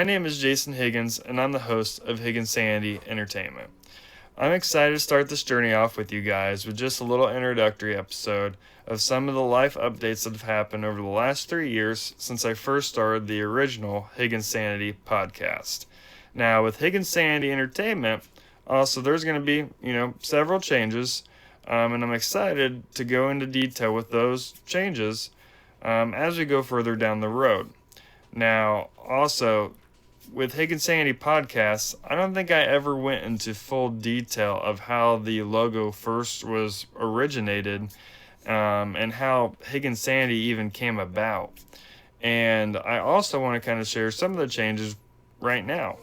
My name is Jason Higgins, and I'm the host of Higginsanity Entertainment. I'm excited to start this journey off with you guys with just a little introductory episode of some of the life updates that have happened over the last 3 years since I first started the original Higginsanity podcast. Now, with Higginsanity Entertainment, also there's going to be, several changes, and I'm excited to go into detail with those changes as we go further down the road. Now, also, with Higginsanity podcasts, I don't think I ever went into full detail of how the logo first was originated and how Higginsanity even came about. And I also want to kind of share some of the changes right now.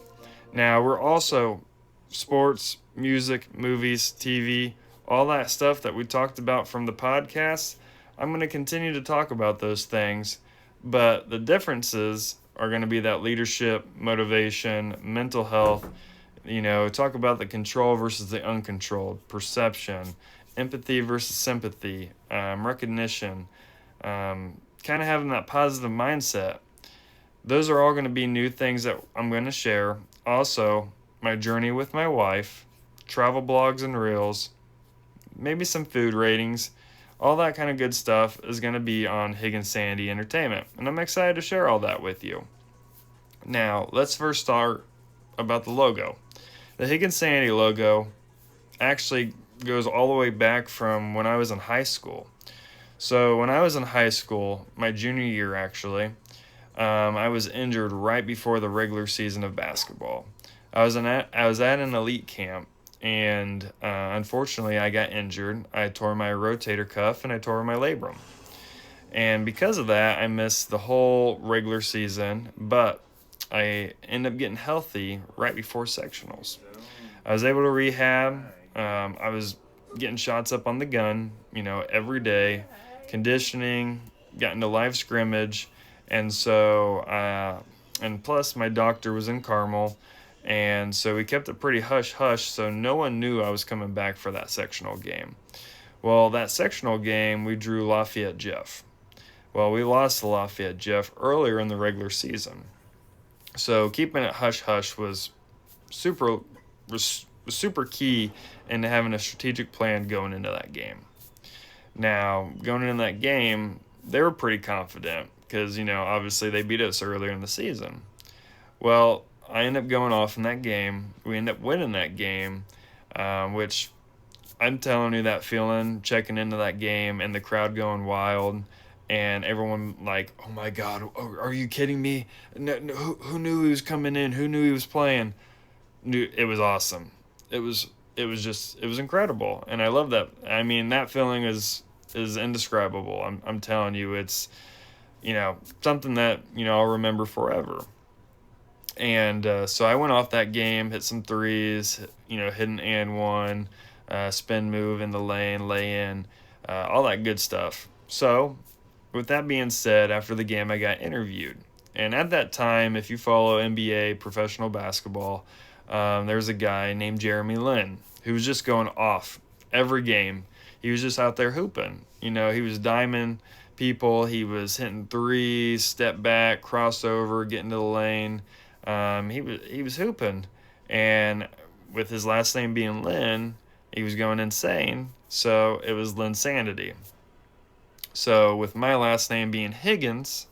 Now, we're also sports, music, movies, TV, all that stuff that we talked about from the podcast. I'm going to continue to talk about those things, but the differences are going to be that leadership, motivation, mental health, talk about the control versus the uncontrolled, perception, empathy versus sympathy, recognition, kind of having that positive mindset. Those are all going to be new things that I'm going to share. Also, my journey with my wife, travel blogs and reels, maybe some food ratings, all that kind of good stuff is going to be on Higginsanity Entertainment, and I'm excited to share all that with you. Now, let's first start about the logo. The Higginsanity logo actually goes all the way back from when I was in high school. So when I was in high school, my junior year actually, I was injured right before the regular season of basketball. I was at an elite camp, and unfortunately I got injured. I tore my rotator cuff and I tore my labrum. And because of that, I missed the whole regular season, but I ended up getting healthy right before sectionals. I was able to rehab. I was getting shots up on the gun, every day, conditioning, got into live scrimmage, and and plus my doctor was in Carmel, and so we kept it pretty hush-hush, so no one knew I was coming back for that sectional game. Well, that sectional game, we drew Lafayette Jeff. Well, we lost to Lafayette Jeff earlier in the regular season. So keeping it hush-hush was super key into having a strategic plan going into that game. Now, going into that game, they were pretty confident because, obviously they beat us earlier in the season. Well, I ended up going off in that game. We ended up winning that game, which I'm telling you, that feeling, checking into that game and the crowd going wild and everyone like, oh my God, are you kidding me? No, who knew he was coming in? Who knew he was playing? It was awesome. It was incredible, and I love that. I mean, that feeling is indescribable. I'm telling you, it's something that I'll remember forever. And so I went off that game, hit some threes, hit an and one, spin move in the lane, lay in, all that good stuff. So with that being said, after the game I got interviewed, and at that time, if you follow NBA professional basketball, there was a guy named Jeremy Lin who was just going off every game. He was just out there hooping. He was diming people. He was hitting threes, step back, crossover, get into the lane. He was hooping, and with his last name being Lin, he was going insane. So it was Linsanity. So with my last name being Higgins,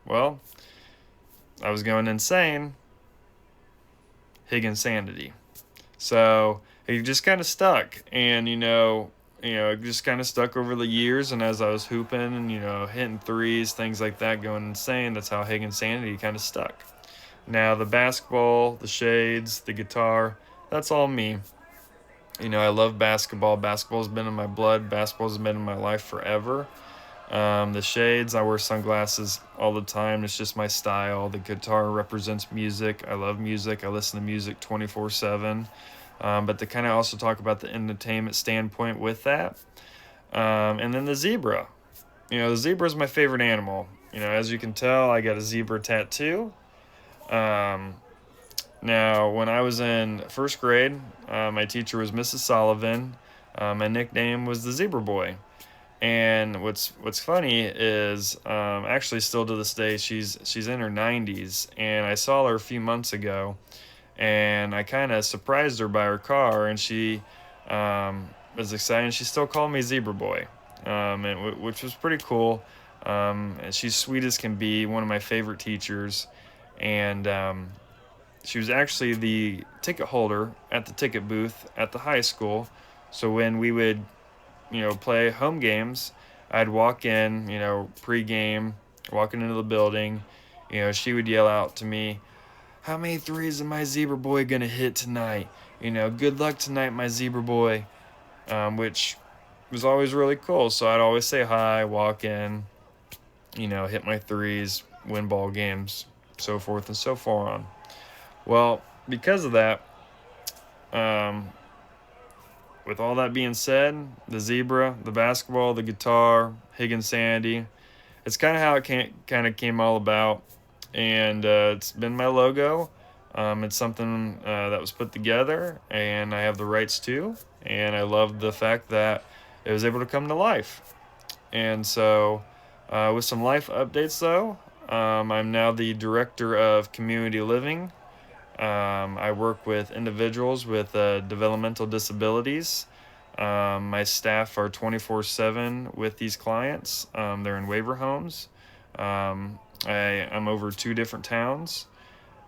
well, I was going insane. Higginsanity. So it just kind of stuck, and it just kind of stuck over the years. And as I was hooping and hitting threes, things like that, going insane, that's how Higginsanity kind of stuck. Now the basketball, the shades, the guitar, that's all me. I love basketball. Basketball's been in my blood. Basketball's been in my life forever. The shades, I wear sunglasses all the time. It's just my style. The guitar represents music. I love music. I listen to music 24/7. But to kind of also talk about the entertainment standpoint with that. And then the zebra. The zebra is my favorite animal. As you can tell, I got a zebra tattoo. Now, when I was in first grade, my teacher was Mrs. Sullivan. My nickname was the Zebra Boy. And what's funny is, actually still to this day, she's in her 90s, and I saw her a few months ago, and I kind of surprised her by her car, and she was excited. She still called me Zebra Boy, which was pretty cool. And she's sweet as can be, one of my favorite teachers, and she was actually the ticket holder at the ticket booth at the high school. So when we would, play home games, I'd walk in, pregame, walking into the building, she would yell out to me, "How many threes is my Zebra Boy gonna hit tonight? Good luck tonight, my Zebra Boy," which was always really cool. So I'd always say hi, walk in, hit my threes, win ball games, so forth and so far on. Well, because of that, um, with all that being said, the zebra, the basketball, the guitar, Higginsanity, it's kind of how it came all about, and it's been my logo. It's something that was put together, and I have the rights to, and I love the fact that it was able to come to life. And so, with some life updates though, I'm now the director of community living. I work with individuals with developmental disabilities. My staff are 24/7 with these clients. They're in waiver homes. I'm over 2 different towns,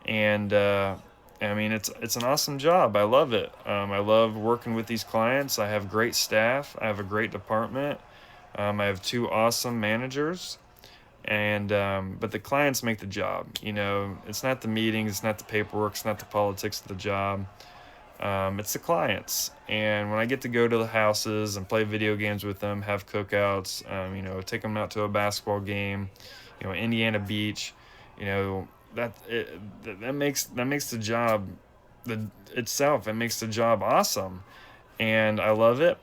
and I mean it's an awesome job. I love it. I love working with these clients. I have great staff. I have a great department. I have 2 awesome managers, and but the clients make the job. It's not the meetings, it's not the paperwork, it's not the politics of the job. It's the clients. And when I get to go to the houses and play video games with them, have cookouts, take them out to a basketball game, Indiana Beach, that makes the job itself. It makes the job awesome, and I love it.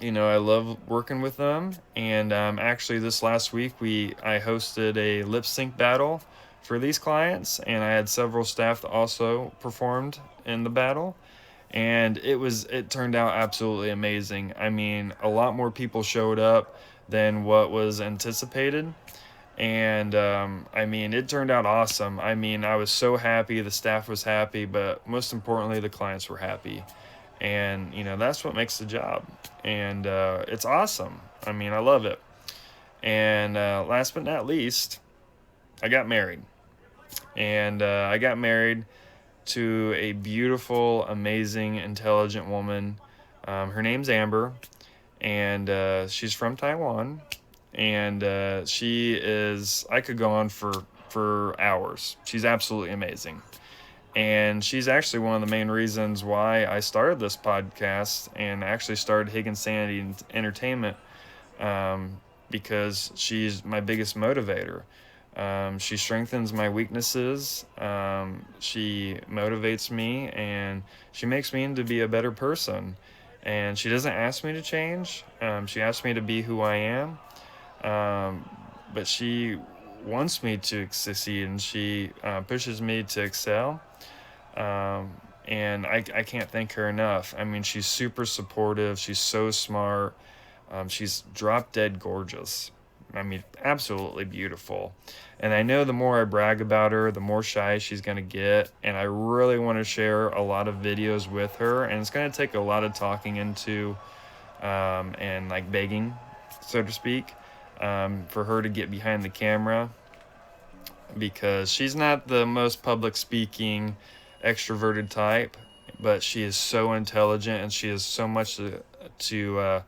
I love working with them. And actually, this last week I hosted a lip sync battle for these clients, and I had several staff that also performed in the battle, and it turned out absolutely amazing. I mean, a lot more people showed up than what was anticipated, and I mean, it turned out awesome. I mean, I was so happy, the staff was happy, but most importantly, the clients were happy. And that's what makes the job, and it's awesome. I mean, I love it. And last but not least, I got married, and I got married to a beautiful, amazing, intelligent woman. Her name's Amber, and she's from Taiwan, and I could go on for hours. She's absolutely amazing. And she's actually one of the main reasons why I started this podcast and actually started Higginsanity Entertainment, because she's my biggest motivator. She strengthens my weaknesses. She motivates me, and she makes me into be a better person. And she doesn't ask me to change. She asks me to be who I am. But she wants me to succeed, and she pushes me to excel. And I can't thank her enough. I mean, she's super supportive. She's so smart. She's drop dead gorgeous. I mean, absolutely beautiful. And I know the more I brag about her, the more shy she's going to get. And I really want to share a lot of videos with her. And it's going to take a lot of talking into, and like begging, so to speak, for her to get behind the camera, because she's not the most public speaking, extroverted type, but she is so intelligent, and she has so much to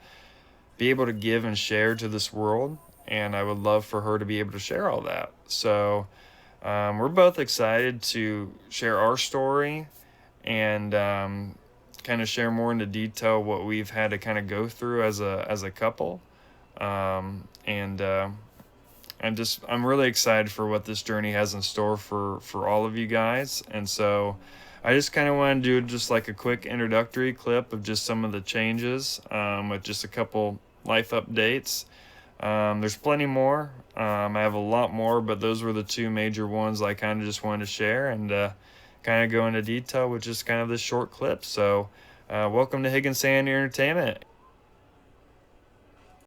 be able to give and share to this world. And I would love for her to be able to share all that. So we're both excited to share our story, and kind of share more into detail what we've had to kind of go through as a couple. And I'm really excited for what this journey has in store for all of you guys. And so I just kind of want to do just like a quick introductory clip of just some of the changes, with just a couple life updates. There's plenty more. I have a lot more, but those were the 2 major ones I kind of just wanted to share, and kind of go into detail with just kind of this short clip. So welcome to Higginsanity Entertainment,